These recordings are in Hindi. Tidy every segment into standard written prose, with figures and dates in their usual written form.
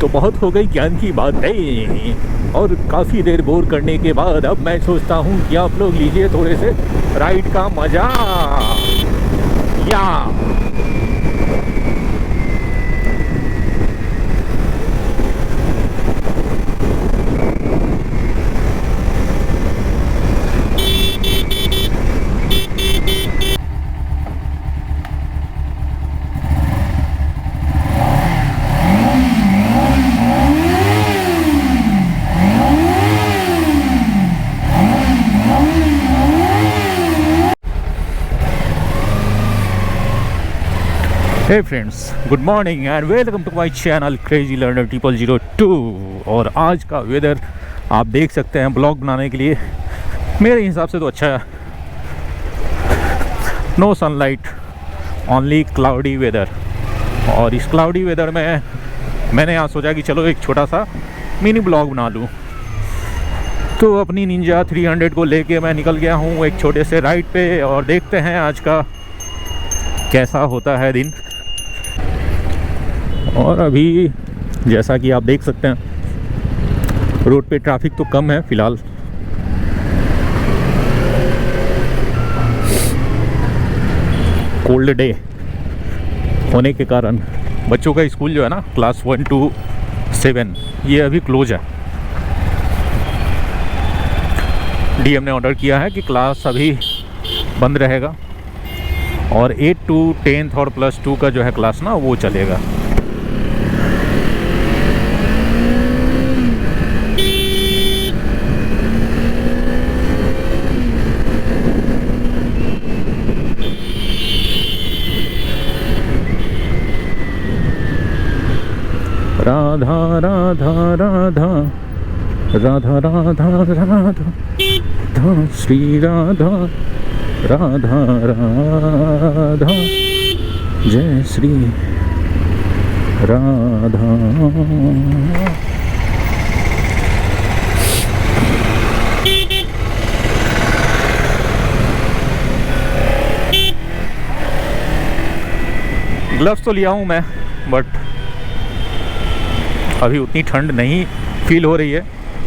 तो बहुत हो गई ज्ञान की बातें, और काफ़ी देर बोर करने के बाद अब मैं सोचता हूँ कि आप लोग लीजिए थोड़े से राइड का मज़ा। या hey friends, good morning and welcome to my channel crazy learner 0002। और आज का वेदर आप देख सकते हैं ब्लॉग बनाने के लिए मेरे हिसाब से तो अच्छा है। No sunlight, only cloudy weather. और इस क्लाउडी वेदर में मैंने यहाँ सोचा कि चलो एक छोटा सा मिनी ब्लॉग बना लूँ। तो अपनी निंजा 300 को लेके मैं निकल गया हूँ एक छोटे से राइड पे, और देखते हैं आज का कैसा होता है दिन। और अभी जैसा कि आप देख सकते हैं रोड पे ट्रैफिक तो कम है फ़िलहाल। कोल्ड डे होने के कारण बच्चों का स्कूल जो है ना, क्लास 1 to 7, ये अभी क्लोज है। डीएम ने ऑर्डर किया है कि क्लास अभी बंद रहेगा, और 8 to 10 और +2 का जो है क्लास ना, वो चलेगा। राधा राधा राधा राधा राधा राधा श्री राधा राधा राधा जय श्री राधा। ग्लव्स तो लिया हूँ मैं, बट अभी उतनी ठंड नहीं फील हो रही है।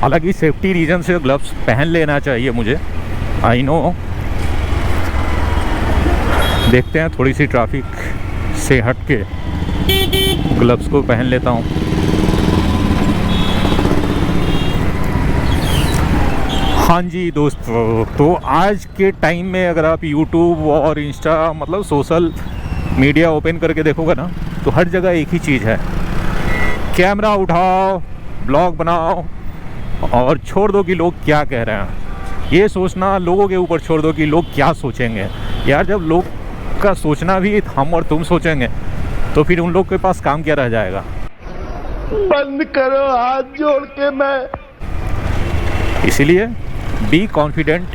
हालांकि सेफ्टी रीज़न से ग्लव्स पहन लेना चाहिए मुझे, आई नो। देखते हैं, थोड़ी सी ट्रैफिक से हट के ग्लव्स को पहन लेता हूँ। हाँ जी दोस्तों, तो आज के टाइम में अगर आप YouTube और इंस्टा मतलब सोशल मीडिया ओपन करके देखोगे ना, तो हर जगह एक ही चीज़ है, कैमरा उठाओ, ब्लॉग बनाओ, और छोड़ दो कि लोग क्या कह रहे हैं। ये सोचना लोगों के ऊपर छोड़ दो कि लोग क्या सोचेंगे। यार, जब लोग का सोचना भी हम और तुम सोचेंगे तो फिर उन लोग के पास काम क्या रह जाएगा। बंद करो हाथ जोड़ के। मैं इसीलिए बी कॉन्फिडेंट,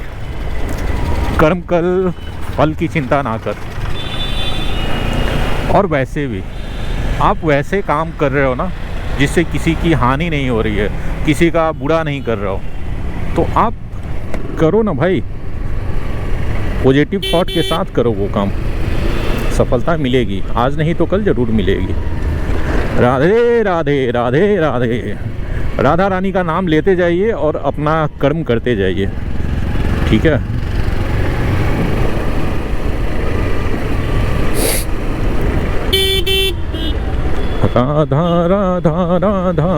कर्म कर, फल की चिंता ना कर। और वैसे भी आप वैसे काम कर रहे हो ना जिससे किसी की हानि नहीं हो रही है, किसी का बुरा नहीं कर रहे हो, तो आप करो ना भाई। पॉजिटिव थॉट के साथ करो वो काम, सफलता मिलेगी। आज नहीं तो कल ज़रूर मिलेगी। राधे राधे राधे राधे। राधा रानी का नाम लेते जाइए और अपना कर्म करते जाइए, ठीक है। राधा राधा राधा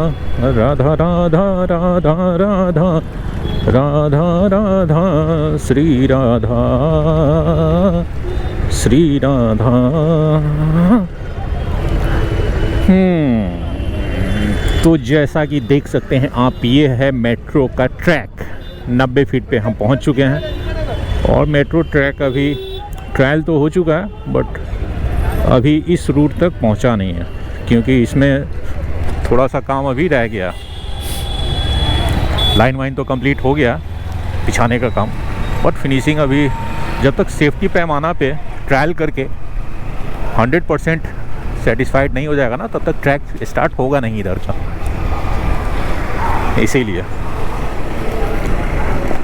राधा राधा राधा राधा राधा राधा श्री राधा श्री राधा। तो जैसा कि देख सकते हैं आप, ये है मेट्रो का ट्रैक। 90 फीट पे हम पहुंच चुके हैं, और मेट्रो ट्रैक अभी ट्रायल तो हो चुका है, बट अभी इस रूट तक पहुंचा नहीं है, क्योंकि इसमें थोड़ा सा काम अभी रह गया। लाइन वाइन तो कंप्लीट हो गया, बिछाने का काम, बट फिनिशिंग अभी, जब तक सेफ्टी पैमाना पे ट्रायल करके 100% सेटिस्फाइड नहीं हो जाएगा ना, तब तक ट्रैक स्टार्ट होगा नहीं इधर का। इसीलिए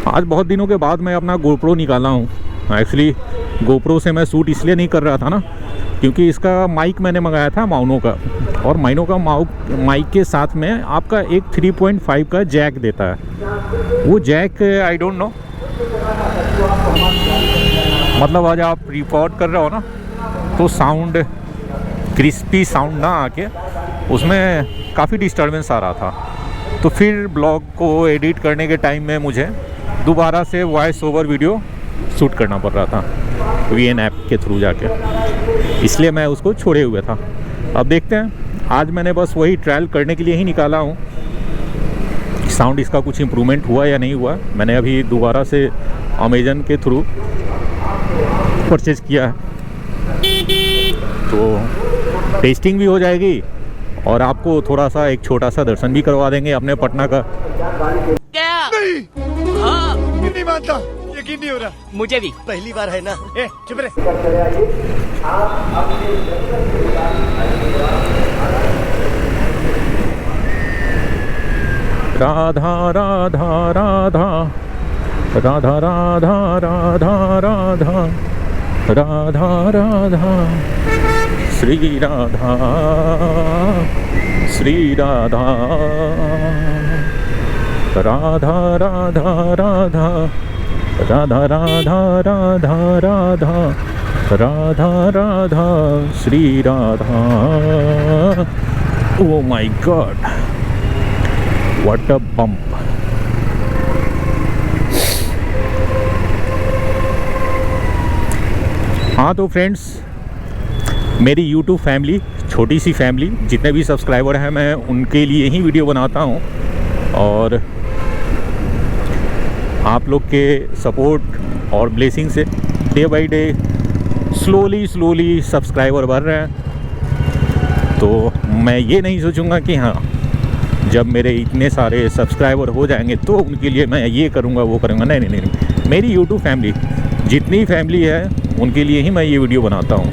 आज बहुत दिनों के बाद मैं अपना गोप्रो निकाला हूँ। एक्चुअली गोप्रो से मैं शूट इसलिए नहीं कर रहा था ना, क्योंकि इसका माइक मैंने मंगाया था माउनो का, और माइनो का माइक के साथ में आपका एक 3.5 का जैक देता है। वो जैक आई डोंट नो, मतलब आज आप रिकॉर्ड कर रहे हो ना तो साउंड क्रिस्पी साउंड ना आके उसमें काफ़ी डिस्टर्बेंस आ रहा था। तो फिर ब्लॉग को एडिट करने के टाइम में मुझे दोबारा से वॉइस ओवर वीडियो शूट करना पड़ रहा था VN ऐप के थ्रू जाके, इसलिए मैं उसको छोड़े हुए था। अब देखते हैं, आज मैंने बस वही ट्रायल करने के लिए ही निकाला हूँ, साउंड इसका कुछ इम्प्रूवमेंट हुआ या नहीं हुआ। मैंने अभी दोबारा से अमेजन के थ्रू परचेज किया है, तो टेस्टिंग भी हो जाएगी और आपको थोड़ा सा एक छोटा सा दर्शन भी करवा देंगे अपने पटना का। नहीं हाँ नहीं मानता, यकीन नहीं हो रहा। मुझे भी पहली बार है ना। ए चुप रहे। Radha Radha Radha Radha Radha Radha Radha Radha Radha Shri Radha Shri Radha Radha Radha Radha Radha Radha Radha Radha Radha Radha Shri Radha. Oh my God, what a bump. हाँ तो फ्रेंड्स, मेरी YouTube फैमिली, छोटी सी फैमिली, जितने भी सब्सक्राइबर हैं मैं उनके लिए ही वीडियो बनाता हूँ, और आप लोग के सपोर्ट और ब्लेसिंग से day by day slowly subscriber बढ़ रहे हैं। तो मैं ये नहीं सोचूंगा कि हाँ जब मेरे इतने सारे सब्सक्राइबर हो जाएंगे तो उनके लिए मैं ये करूँगा वो करूँगा। नहीं, मेरी YouTube फैमिली, जितनी फैमिली है उनके लिए ही मैं ये वीडियो बनाता हूँ।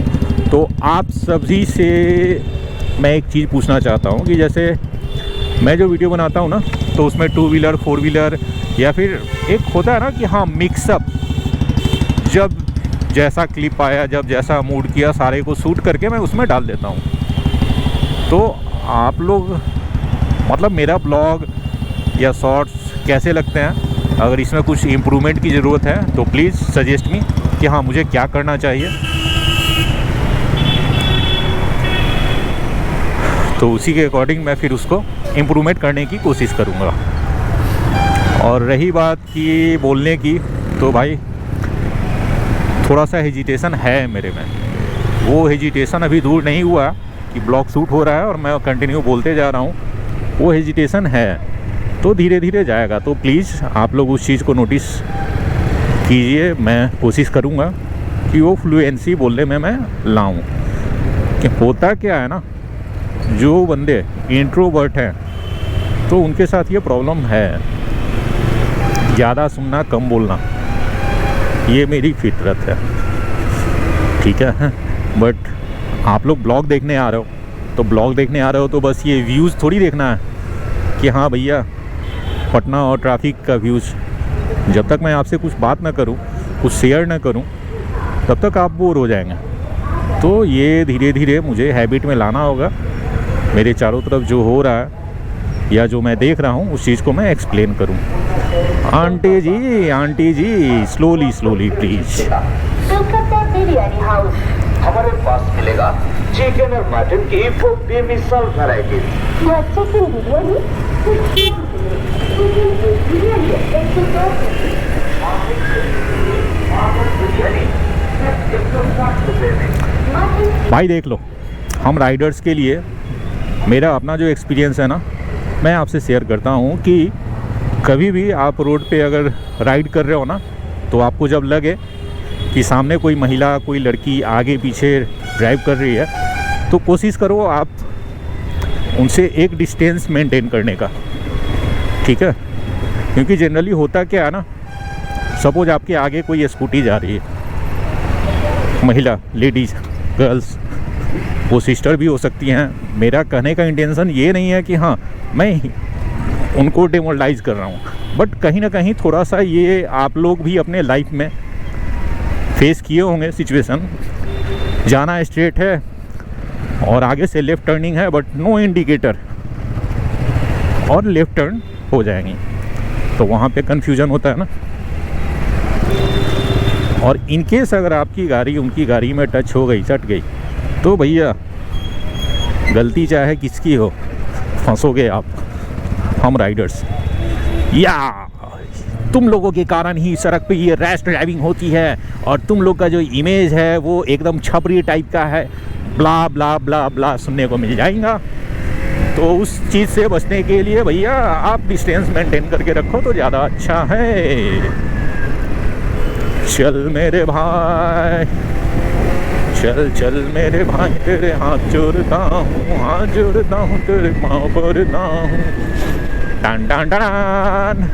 तो आप सभी से मैं एक चीज़ पूछना चाहता हूँ कि जैसे मैं जो वीडियो बनाता हूँ ना, तो उसमें 2 व्हीलर 4 व्हीलर या फिर एक होता है ना कि हाँ मिक्सअप, जब जैसा क्लिप आया, जब जैसा मूड किया, सारे को शूट करके मैं उसमें डाल देता हूँ। तो आप लोग मतलब मेरा ब्लॉग या शॉर्ट्स कैसे लगते हैं? अगर इसमें कुछ इम्प्रूवमेंट की ज़रूरत है तो प्लीज़ सजेस्ट मी कि हाँ मुझे क्या करना चाहिए, तो उसी के अकॉर्डिंग मैं फिर उसको इम्प्रूवमेंट करने की कोशिश करूँगा। और रही बात की बोलने की, तो भाई थोड़ा सा हेजिटेशन है मेरे में। वो हेजिटेशन अभी दूर नहीं हुआ कि ब्लॉग शूट हो रहा है और मैं कंटिन्यू बोलते जा रहा हूँ, वो हेजिटेशन है, तो धीरे धीरे जाएगा। तो प्लीज़ आप लोग उस चीज़ को नोटिस कीजिए। मैं कोशिश करूँगा कि वो फ्लुएंसी बोलने में मैं लाऊं। कि होता क्या है ना, जो बंदे इंट्रोवर्ट हैं तो उनके साथ ये प्रॉब्लम है, ज़्यादा सुनना कम बोलना, ये मेरी फितरत है, ठीक है। बट आप लोग ब्लॉग देखने आ रहे हो, तो ब्लॉग देखने आ रहे हो तो बस ये व्यूज़ थोड़ी देखना है कि हाँ भैया पटना और ट्रैफिक का व्यूज़। जब तक मैं आपसे कुछ बात ना करूं, कुछ शेयर ना करूं, तब तक आप बोर हो जाएंगे। तो ये धीरे धीरे मुझे हैबिट में लाना होगा। मेरे चारों तरफ जो हो रहा है या जो मैं देख रहा हूं, उस चीज़ को मैं एक्सप्लेन करूं। Aunty ji slowly please. हमारे पास मिलेगा चिकन और मटन की बेमिसाल वैरायटी। भाई देख लो, हम राइडर्स के लिए मेरा अपना जो एक्सपीरियंस है ना, मैं आपसे शेयर करता हूँ कि कभी भी आप रोड पे अगर राइड कर रहे हो ना, तो आपको जब लगे कि सामने कोई महिला, कोई लड़की आगे पीछे ड्राइव कर रही है, तो कोशिश करो आप उनसे एक डिस्टेंस मेंटेन करने का, ठीक है। क्योंकि जनरली होता क्या है ना, सपोज आपके आगे कोई स्कूटी जा रही है, महिला, लेडीज़, गर्ल्स, वो सिस्टर भी हो सकती हैं। मेरा कहने का इंटेंशन ये नहीं है कि हाँ मैं उनको डिमोरलाइज कर रहा हूँ, बट कहीं ना कहीं थोड़ा सा ये आप लोग भी अपने लाइफ में फेस किए होंगे सिचुएशन जाना स्ट्रेट है और आगे से लेफ़्ट टर्निंग है, बट नो इंडिकेटर, और लेफ़्ट टर्न हो जाएंगी, तो वहाँ पे कन्फ्यूज़न होता है ना। और इन केस अगर आपकी गाड़ी उनकी गाड़ी में टच हो गई, सट गई, तो भैया गलती चाहे किसकी हो, फंसोगे आप, हम राइडर्स। या तुम लोगों के कारण ही सड़क पे ये रैश ड्राइविंग होती है, और तुम लोग का जो इमेज है वो एकदम छपरी टाइप का है, ब्ला ब्ला ब्ला ब्ला सुनने को मिल जाएगा। तो उस चीज़ से बचने के लिए भैया आप डिस्टेंस मेंटेन करके रखो तो ज़्यादा अच्छा है। चल मेरे भाई, चल चल मेरे भाई, तेरे हाथ जोड़ता हूँ तेरे पाँव पड़ता हूँ। टान टान टान।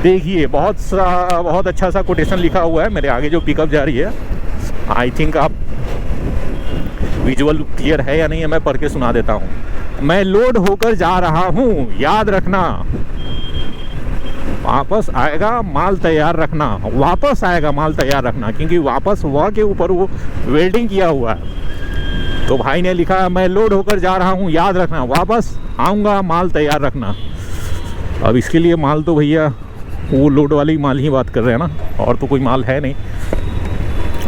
देखिए बहुत अच्छा सा कोटेशन लिखा हुआ है मेरे आगे जो पिकअप जा रही है। आई थिंक आप विजुअल क्लियर है या नहीं है, मैं पढ़ के सुना देता हूँ। मैं लोड होकर जा रहा हूँ, याद रखना, वापस आएगा माल तैयार रखना, वापस आएगा माल तैयार रखना, क्योंकि वापस हुआ के ऊपर वो वेल्डिंग किया हुआ है। तो भाई ने लिखा है मैं लोड होकर जा रहा हूँ, याद रखना, वापस आऊँगा माल तैयार रखना। अब इसके लिए माल तो भैया वो लोड वाली माल ही बात कर रहे हैं ना, और तो कोई माल है नहीं,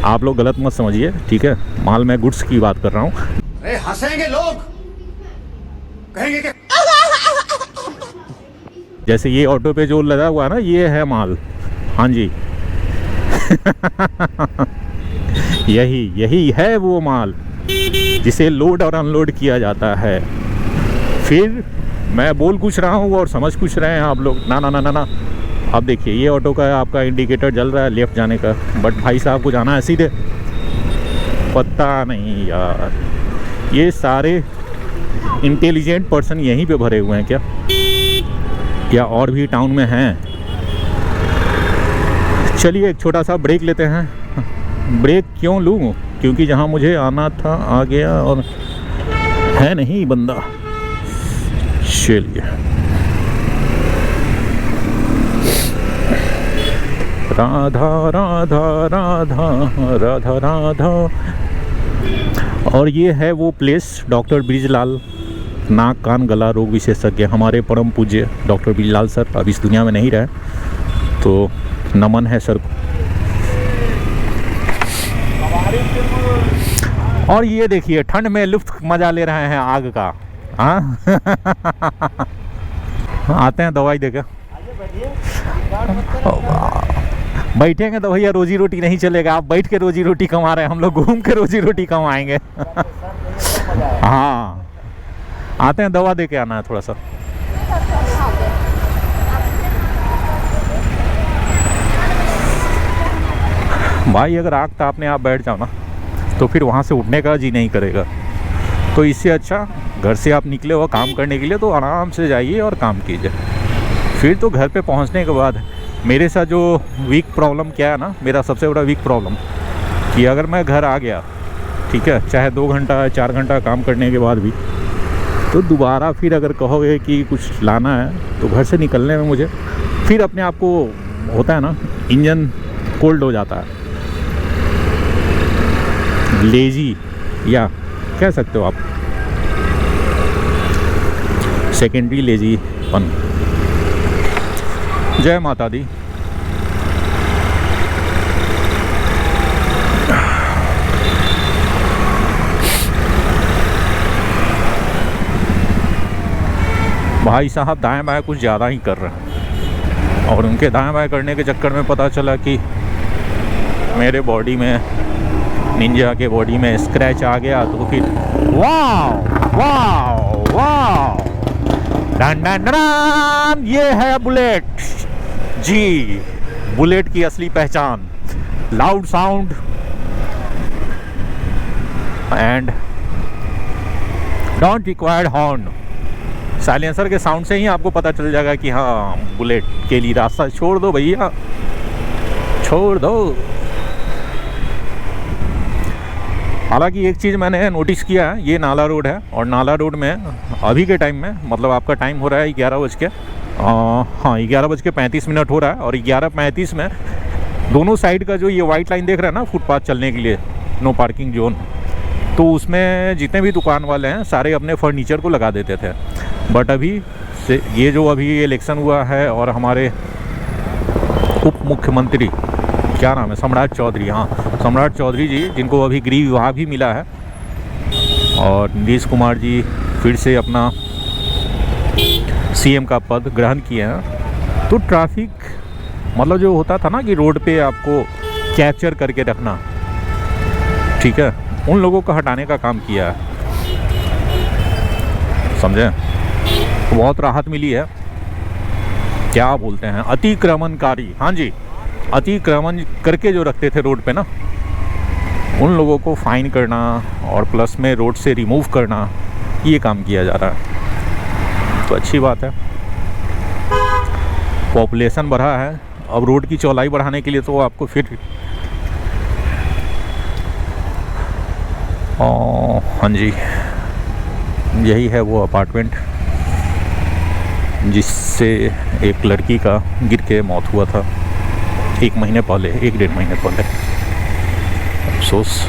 आप लोग गलत मत समझिए, ठीक है। माल मैं गुड्स की बात कर रहा हूँ। अरे हंसेंगे लोग, कहेंगे कि जैसे ये ऑटो पे जो लगा हुआ है ना, ये है माल। हाँ जी यही है वो माल जिसे लोड और अनलोड किया जाता है। फिर मैं बोल कुछ रहा हूँ और समझ कुछ रहे हैं आप लोग। ना ना ना ना ना। अब देखिए ये ऑटो का आपका इंडिकेटर जल रहा है लेफ़्ट जाने का, बट भाई साहब को जाना है सीधे। पता नहीं यार, ये सारे इंटेलिजेंट पर्सन यहीं पे भरे हुए हैं क्या, या और भी टाउन में हैं? चलिए एक छोटा सा ब्रेक लेते हैं। ब्रेक क्यों लूँ, क्योंकि जहाँ मुझे आना था आ गया और है नहीं बंदा। चलिए राधा राधा राधा राधा राधा। और ये है वो प्लेस, डॉक्टर ब्रिजलाल, नाक कान गला रोग विशेषज्ञ, हमारे परम पूज्य डॉक्टर ब्रिजलाल सर अब इस दुनिया में नहीं रहे, तो नमन है सर को। और ये देखिए ठंड में लुफ्त मजा ले रहे हैं आग का। हाँ आते हैं दवाई देकर। बैठेंगे तो भैया रोजी रोटी नहीं चलेगा। आप बैठ के रोजी रोटी कमा रहे हैं, हम लोग घूम के रोजी रोटी कमाएंगे। हाँ आते हैं, दवा दे के आना है थोड़ा सा। भाई अगर आग तापने आप बैठ जाओ ना, तो फिर वहाँ से उठने का जी नहीं करेगा। तो इससे अच्छा घर से आप निकले हो काम करने के लिए, तो आराम से जाइए और काम कीजिए। फिर तो घर पे पहुँचने के बाद मेरे साथ जो वीक प्रॉब्लम क्या है ना, मेरा सबसे बड़ा वीक प्रॉब्लम कि अगर मैं घर आ गया, ठीक है, चाहे 2 घंटा 4 घंटा काम करने के बाद भी, तो दोबारा फिर अगर कहोगे कि कुछ लाना है, तो घर से निकलने में मुझे फिर अपने आप को होता है ना, इंजन कोल्ड हो जाता है, लेजी या कह सकते हो आप, सेकेंडरी लेजीपन। जय माता दी। भाई साहब दाएं बाएं कुछ ज़्यादा ही कर रहे हैं, और उनके दाएं बाएं करने के चक्कर में पता चला कि मेरे बॉडी में, निंजा के बॉडी में स्क्रैच आ गया। तो फिर वाव वाव वाव, डन डन डन, ये है बुलेट जी, बुलेट की असली पहचान, loud sound and don't required horn. Silencer के साउंड से ही आपको पता चल जाएगा कि हाँ बुलेट के लिए रास्ता छोड़ दो भैया, छोड़ दो। हालांकि एक चीज़ मैंने नोटिस किया है, ये नाला रोड है, और नाला रोड में अभी के टाइम में, मतलब आपका टाइम हो रहा है 11 हाँ 11:35 हो रहा है, और 11:35 में दोनों साइड का जो ये वाइट लाइन देख रहे हैं ना फुटपाथ चलने के लिए, नो पार्किंग जोन, तो उसमें जितने भी दुकान वाले हैं सारे अपने फर्नीचर को लगा देते थे। बट अभी से ये जो अभी इलेक्शन हुआ है और हमारे उप मुख्यमंत्री, क्या नाम है, सम्राट चौधरी, हाँ सम्राट चौधरी जी, जिनको अभी गृह विभाग भी मिला है, और नीतीश कुमार जी फिर से अपना सीएम का पद ग्रहण किए हैं, तो ट्रैफिक मतलब जो होता था ना कि रोड पे आपको कैप्चर करके रखना, ठीक है, उन लोगों को हटाने का काम किया है, समझे। तो बहुत राहत मिली है। क्या बोलते हैं, अतिक्रमणकारी, हाँ जी, अतिक्रमण करके जो रखते थे रोड पे ना, उन लोगों को फाइन करना और प्लस में रोड से रिमूव करना, ये काम किया जा रहा है। तो अच्छी बात है। पॉपुलेशन बढ़ा है, अब रोड की चौड़ाई बढ़ाने के लिए तो आपको फिर हाँ जी, यही है वो अपार्टमेंट जिससे एक लड़की का गिर के मौत हुआ था 1 महीने पहले, 1 डेढ़ महीने पहले। अफसोस।